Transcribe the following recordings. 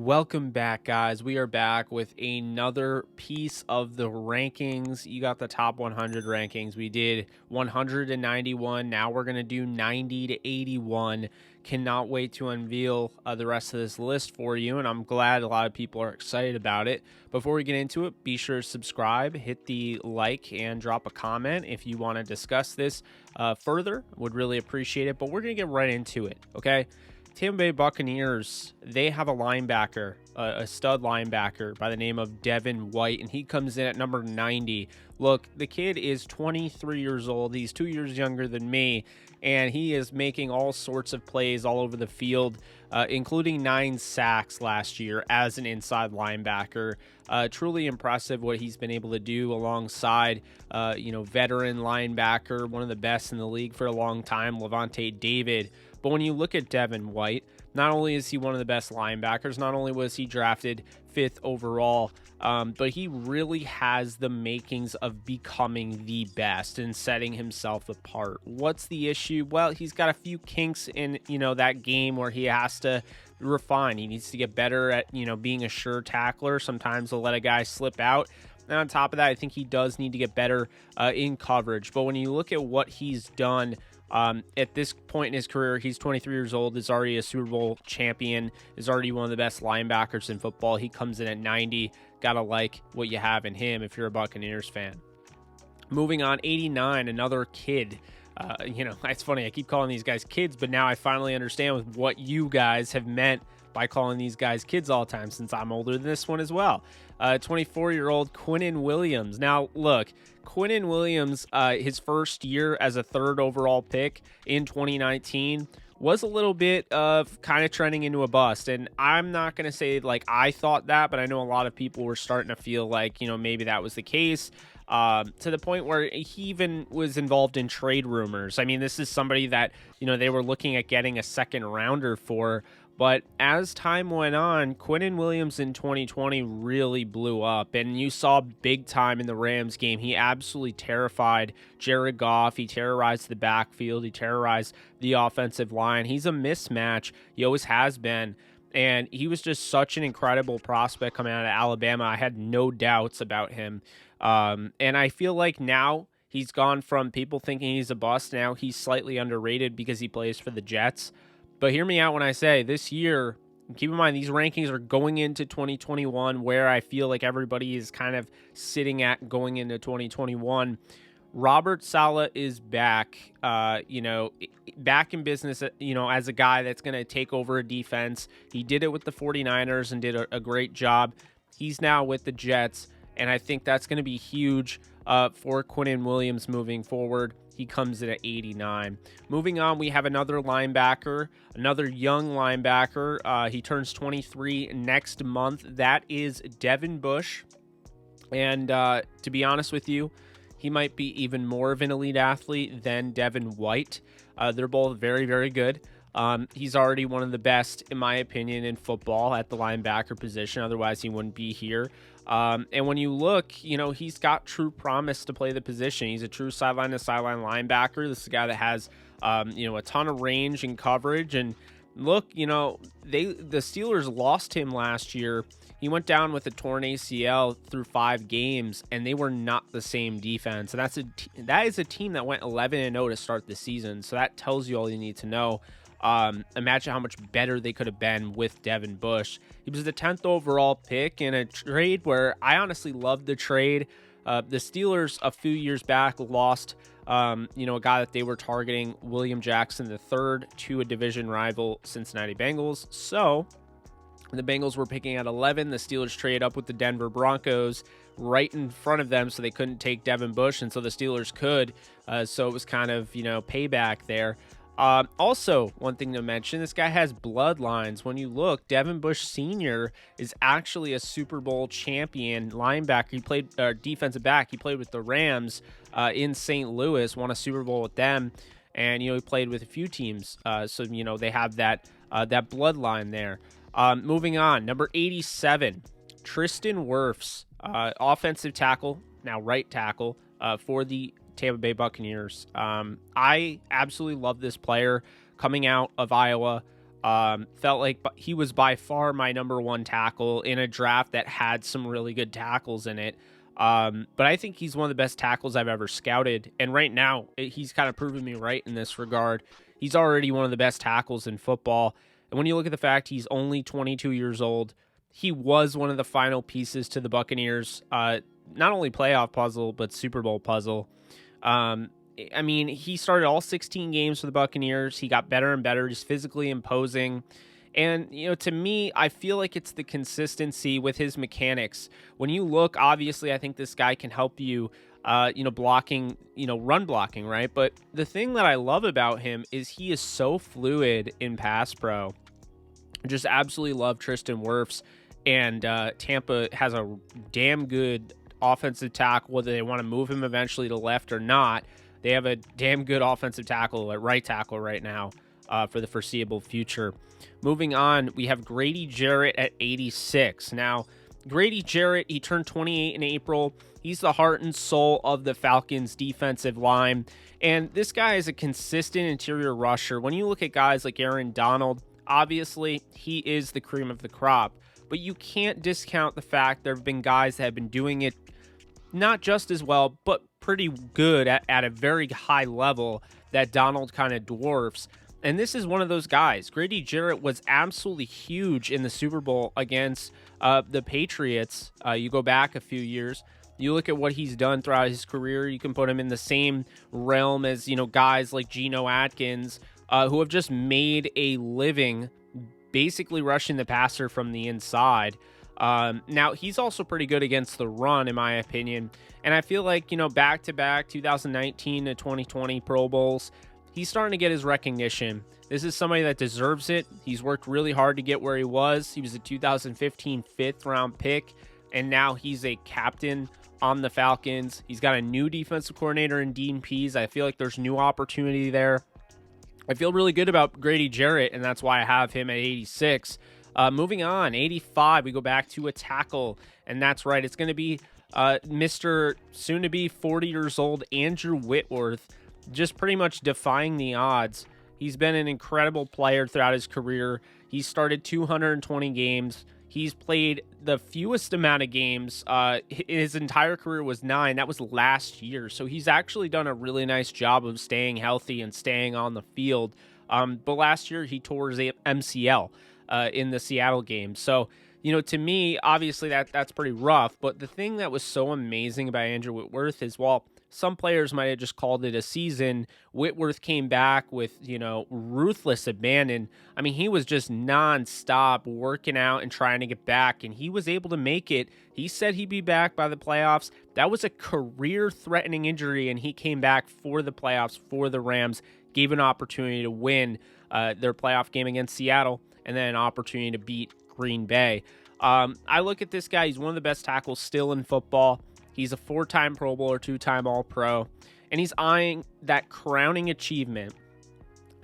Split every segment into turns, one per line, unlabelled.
Welcome back, guys. We are back with another piece of the rankings. You got the top 100 rankings. We did 191. Now we're going to do 90 to 81. Cannot wait to unveil the rest of this list for you, and I'm glad a lot of people are excited about it. Before we get into it, be sure to subscribe, hit the like, and drop a comment if you want to discuss this further. Would really appreciate it, but we're going to get right into it, okay? Tampa Bay Buccaneers, they have a linebacker, a stud linebacker by the name of Devin White, and he comes in at number 90. Look, the kid is 23 years old. He's 2 years younger than me, and he is making all sorts of plays all over the field, including 9 sacks last year as an inside linebacker. Truly impressive what he's been able to do alongside, veteran linebacker, one of the best in the league for a long time, Levante David. But when you look at Devin White, not only is he one of the best linebackers, not only was he drafted 5th overall, but he really has the makings of becoming the best and setting himself apart. What's the issue? Well, he's got a few kinks in, that game where he has to refine. He needs to get better at, being a sure tackler. Sometimes he'll let a guy slip out. And on top of that, I think he does need to get better in coverage. But when you look at what he's done, at this point in his career, he's 23 years old, is already a Super Bowl champion, is already one of the best linebackers in football. He comes in at 90. Gotta like what you have in him if you're a Buccaneers fan. Moving on, 89, another kid. It's funny, I keep calling these guys kids, but now I finally understand what you guys have meant by calling these guys kids all the time, since I'm older than this one as well. 24-year-old Quinnen Williams. Now, look, Quinnen Williams, his first year as a 3rd overall pick in 2019 was a little bit of kind of trending into a bust. And I'm not going to say like I thought that, but I know a lot of people were starting to feel like, maybe that was the case. To the point where he even was involved in trade rumors. I mean, this is somebody that, they were looking at getting a 2nd rounder for. But as time went on, Quinnen Williams in 2020 really blew up. And you saw big time in the Rams game. He absolutely terrified Jared Goff. He terrorized the backfield. He terrorized the offensive line. He's a mismatch. He always has been. And he was just such an incredible prospect coming out of Alabama. I had no doubts about him. And I feel like now he's gone from people thinking he's a bust. Now he's slightly underrated because he plays for the Jets. But hear me out when I say this year, keep in mind, these rankings are going into 2021 where I feel like everybody is kind of sitting at going into 2021. Robert Saleh is back, back in business, as a guy that's going to take over a defense. He did it with the 49ers and did a great job. He's now with the Jets, and I think that's going to be huge for Quinnen Williams moving forward. He comes in at 89. Moving on, we have another linebacker, another young linebacker. He turns 23 next month. That is Devin Bush. And to be honest with you, he might be even more of an elite athlete than Devin White. They're both very, very good. He's already one of the best, in my opinion, in football at the linebacker position. Otherwise, he wouldn't be here. And when you look, he's got true promise to play the position. He's a true sideline-to-sideline linebacker. This is a guy that has, a ton of range and coverage. And look, the Steelers lost him last year. He went down with a torn ACL through 5 games, and they were not the same defense. And that is a team that went 11-0 to start the season. So that tells you all you need to know. Imagine how much better they could have been with Devin Bush. He was the 10th overall pick in a trade where I honestly loved the trade. The Steelers a few years back lost, a guy that they were targeting, William Jackson III, to a division rival, Cincinnati Bengals. So the Bengals were picking at 11. The Steelers traded up with the Denver Broncos right in front of them, so they couldn't take Devin Bush, and so the Steelers could. So it was kind of, payback there. Also, one thing to mention, this guy has bloodlines. When you look, Devin Bush Sr. is actually a Super Bowl champion linebacker. He played defensive back. He played with the Rams in St. Louis, won a Super Bowl with them, and he played with a few teams. So they have that bloodline there. Moving on, number 87, Tristan Wirfs, offensive tackle, now right tackle for the Tampa Bay Buccaneers. I absolutely love this player coming out of Iowa. Felt like he was by far my #1 tackle in a draft that had some really good tackles in it. But I think he's one of the best tackles I've ever scouted. And right now, he's kind of proven me right in this regard. He's already one of the best tackles in football. And when you look at the fact he's only 22 years old, he was one of the final pieces to the Buccaneers, not only playoff puzzle, but Super Bowl puzzle. I mean, he started all 16 games for the Buccaneers. He got better and better, just physically imposing. And, you know, to me, I feel like it's the consistency with his mechanics. When you look, obviously, I think this guy can help you, blocking, run blocking, right? But the thing that I love about him is he is so fluid in pass pro. I just absolutely love Tristan Wirfs. And Tampa has a damn good offensive tackle, whether they want to move him eventually to left or not. They have a damn good offensive tackle at right tackle right now for the foreseeable future. Moving on, we have Grady Jarrett at 86. Now, Grady Jarrett, he turned 28 in April. He's the heart and soul of the Falcons defensive line. And this guy is a consistent interior rusher. When you look at guys like Aaron Donald, obviously he is the cream of the crop. But you can't discount the fact there have been guys that have been doing it not just as well, but pretty good at a very high level that Donald kind of dwarfs. And this is one of those guys. Grady Jarrett was absolutely huge in the Super Bowl against the Patriots. You go back a few years, you look at what he's done throughout his career, you can put him in the same realm as, guys like Geno Atkins, who have just made a living basically rushing the passer from the inside. Now, he's also pretty good against the run, in my opinion. And I feel like, back-to-back 2019 to 2020 Pro Bowls, he's starting to get his recognition. This is somebody that deserves it. He's worked really hard to get where he was. He was a 2015 fifth-round pick, and now he's a captain on the Falcons. He's got a new defensive coordinator in Dean Pease. I feel like there's new opportunity there. I feel really good about Grady Jarrett, and that's why I have him at 86. Moving on, 85, we go back to a tackle, and that's right. It's going to be Mr. soon-to-be 40 years old, Andrew Whitworth, just pretty much defying the odds. He's been an incredible player throughout his career. He started 220 games. He's played the fewest amount of games. His entire career was 9. That was last year. So he's actually done a really nice job of staying healthy and staying on the field. But last year, he tore his MCL in the Seattle game. So, to me, obviously that's pretty rough. But the thing that was so amazing about Andrew Whitworth is, while some players might have just called it a season, Whitworth came back with, ruthless abandon. I mean, he was just nonstop working out and trying to get back, and he was able to make it. He said he'd be back by the playoffs. That was a career-threatening injury, and he came back for the playoffs for the Rams, gave an opportunity to win their playoff game against Seattle, and then an opportunity to beat Green Bay. I look at this guy. He's one of the best tackles still in football. He's a 4-time Pro Bowler, 2-time All-Pro, and he's eyeing that crowning achievement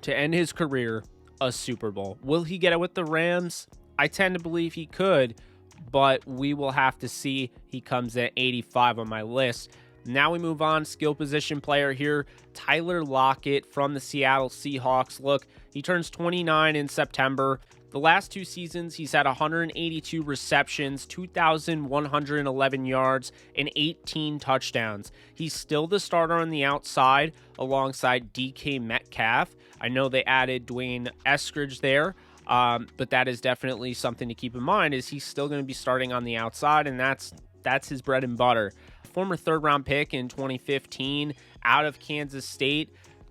to end his career, a Super Bowl. Will he get it with the Rams? I tend to believe he could, but we will have to see. He comes at 85 on my list. Now we move on, skill position player here, Tyler Lockett from the Seattle Seahawks. Look, he turns 29 in September. The last 2 seasons, he's had 182 receptions, 2,111 yards, and 18 touchdowns. He's still the starter on the outside alongside DK Metcalf. I know they added Dwayne Eskridge there, but that is definitely something to keep in mind, is he's still going to be starting on the outside, and that's his bread and butter. Former 3rd-round pick in 2015 out of Kansas State,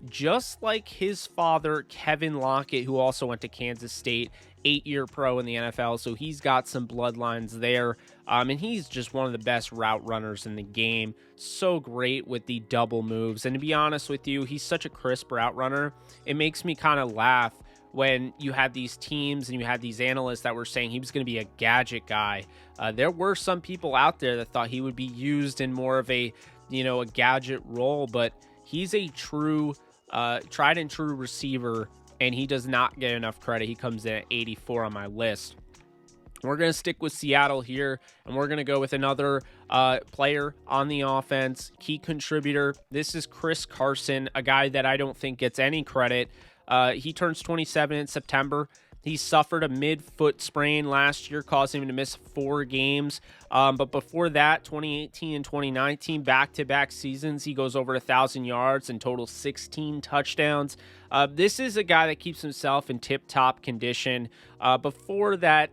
just like his father, Kevin Lockett, who also went to Kansas State, 8-year pro in the NFL, so he's got some bloodlines there, and he's just one of the best route runners in the game. So great with the double moves, and to be honest with you, he's such a crisp route runner. It makes me kind of laugh when you had these teams and you had these analysts that were saying he was going to be a gadget guy. There were some people out there that thought he would be used in more of a gadget role, but he's a true tried and true receiver, and he does not get enough credit. He comes in at 84 on my list. We're going to stick with Seattle here, and we're going to go with another player on the offense, key contributor. This is Chris Carson, a guy that I don't think gets any credit. He turns 27 in September. He suffered a mid-foot sprain last year, causing him to miss 4 games. But before that, 2018 and 2019, back-to-back seasons, he goes over 1,000 yards and totals 16 touchdowns. This is a guy that keeps himself in tip-top condition. Before that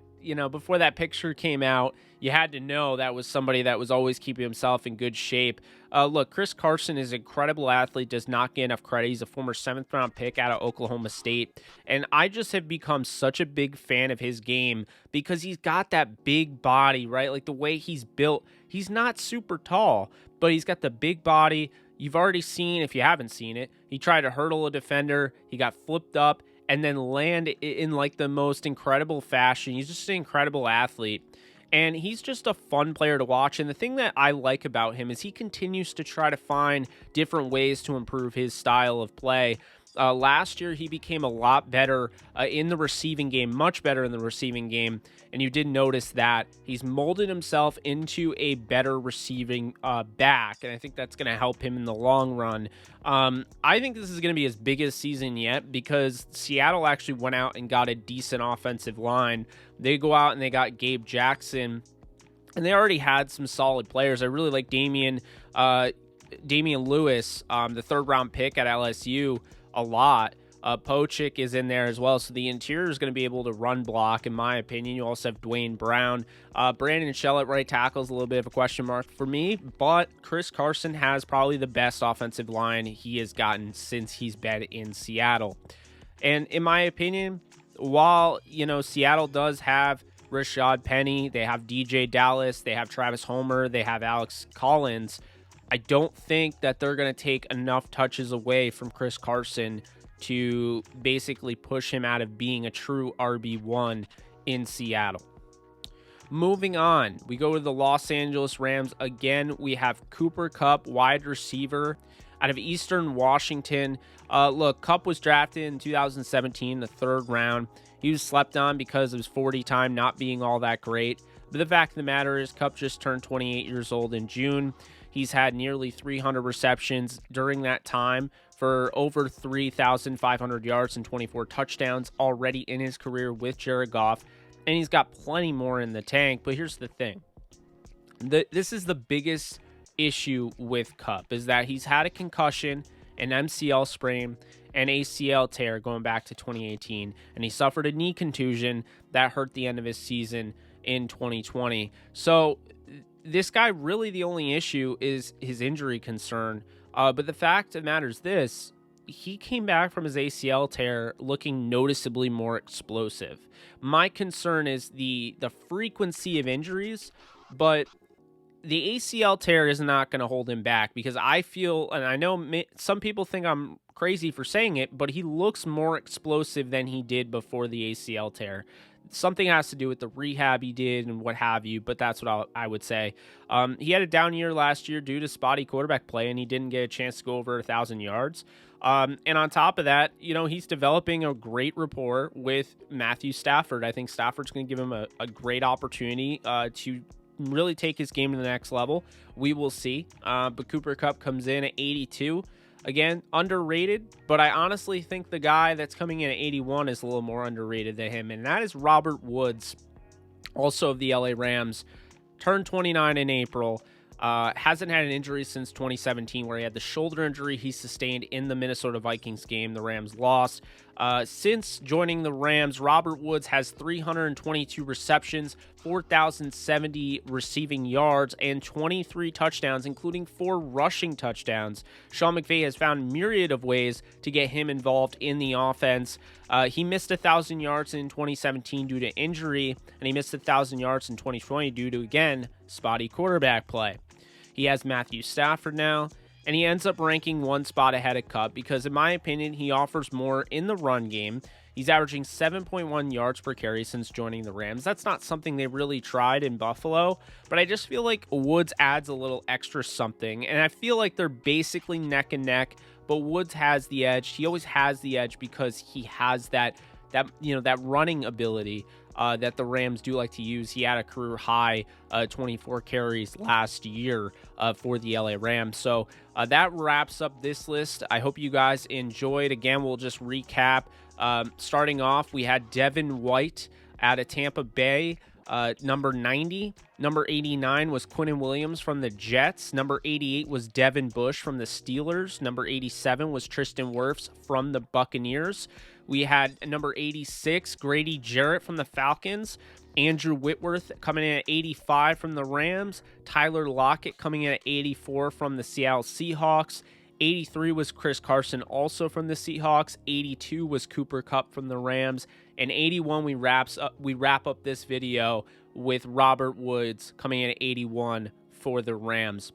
picture came out, you had to know that was somebody that was always keeping himself in good shape. Look, Chris Carson is an incredible athlete, does not get enough credit. He's a former 7th-round pick out of Oklahoma State, and I just have become such a big fan of his game because he's got that big body, right? Like the way he's built, he's not super tall, but he's got the big body. You've already seen, if you haven't seen it, he tried to hurdle a defender, he got flipped up, and then land in like the most incredible fashion. He's just an incredible athlete. And he's just a fun player to watch. And the thing that I like about him is he continues to try to find different ways to improve his style of play. Last year, he became a lot better in the receiving game, much better in the receiving game. And you did notice that he's molded himself into a better receiving back. And I think that's going to help him in the long run. I think this is going to be his biggest season yet because Seattle actually went out and got a decent offensive line. They go out and they got Gabe Jackson, and they already had some solid players. I really like Damian Lewis, the 3rd-round pick at LSU, a lot. Pochik is in there as well, so the interior is going to be able to run block, in my opinion. You also have Dwayne Brown. Brandon Shell at right tackle is a little bit of a question mark for me, but Chris Carson has probably the best offensive line he has gotten since he's been in Seattle. And in my opinion, while, Seattle does have Rashad Penny, they have DJ Dallas, they have Travis Homer, they have Alex Collins, I don't think that they're going to take enough touches away from Chris Carson to basically push him out of being a true RB1 in Seattle. Moving on, we go to the Los Angeles Rams. Again, we have Cooper Kupp, wide receiver out of Eastern Washington. Look, Kupp was drafted in 2017, the 3rd round. He was slept on because of his 40 time not being all that great. But the fact of the matter is Kupp just turned 28 years old in June. He's had nearly 300 receptions during that time for over 3,500 yards and 24 touchdowns already in his career with Jared Goff. And he's got plenty more in the tank. But here's the thing. This is the biggest issue with Kupp, is that he's had a concussion, an MCL sprain, and ACL tear going back to 2018. And he suffered a knee contusion that hurt the end of his season in 2020. So this guy, really the only issue is his injury concern. But the fact of the matter is this: he came back from his ACL tear looking noticeably more explosive. My concern is the frequency of injuries, but the ACL tear is not going to hold him back, because I feel, and I know some people think I'm crazy for saying it, but he looks more explosive than he did before the ACL tear. Something has to do with the rehab he did and what have you, but that's what I would say. He had a down year last year due to spotty quarterback play, and he didn't get a chance to go over 1,000 yards. And on top of that, he's developing a great rapport with Matthew Stafford. I think Stafford's going to give him a great opportunity to really take his game to the next level. We will see. But Cooper Kupp comes in at 82. Again, underrated, but I honestly think the guy that's coming in at 81 is a little more underrated than him, and that is Robert Woods, also of the LA Rams. Turned 29 in April. Hasn't had an injury since 2017, where he had the shoulder injury he sustained in the Minnesota Vikings game the Rams lost. Since joining the Rams, Robert Woods has 322 receptions, 4,070 receiving yards, and 23 touchdowns, including 4 rushing touchdowns. Sean McVay has found myriad of ways to get him involved in the offense. He missed 1,000 yards in 2017 due to injury, and he missed 1,000 yards in 2020 due to, again, spotty quarterback play. He has Matthew Stafford now, and he ends up ranking 1 spot ahead of Kupp because, in my opinion, he offers more in the run game. He's averaging 7.1 yards per carry since joining the Rams. That's not something they really tried in Buffalo, but I just feel like Woods adds a little extra something, and I feel like they're basically neck and neck, but Woods has the edge. He always has the edge because he has that running ability that the Rams do like to use. He had a career high 24 carries last year for the LA Rams. So that wraps up this list. I hope you guys enjoyed. Again, we'll just recap Starting off, we had Devin White out of Tampa Bay, number 90. Number 89 was Quinnen Williams from the Jets. Number 88 was Devin Bush from the Steelers. Number 87 was Tristan Wirfs from the Buccaneers. We had number 86, Grady JARRETT from the Falcons. Andrew Whitworth coming in at 85 from the Rams. Tyler Lockett coming in at 84 from the Seattle Seahawks. 83 was Chris Carson, also from the Seahawks. 82 was Cooper Kupp from the Rams. And 81, we wrap up this video with Robert Woods coming in at 81 for the Rams.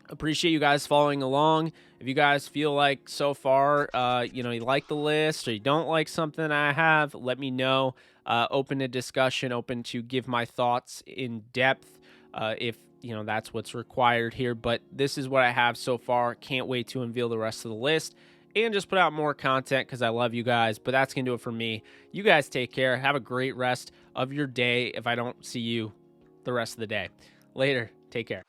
Appreciate you guys following along. If you guys feel like so far, you like the list or you don't like something I have, let me know. Open to discussion, open to give my thoughts in depth if that's what's required here. But this is what I have so far. Can't wait to unveil the rest of the list and just put out more content because I love you guys. But that's going to do it for me. You guys take care. Have a great rest of your day if I don't see you the rest of the day. Later. Take care.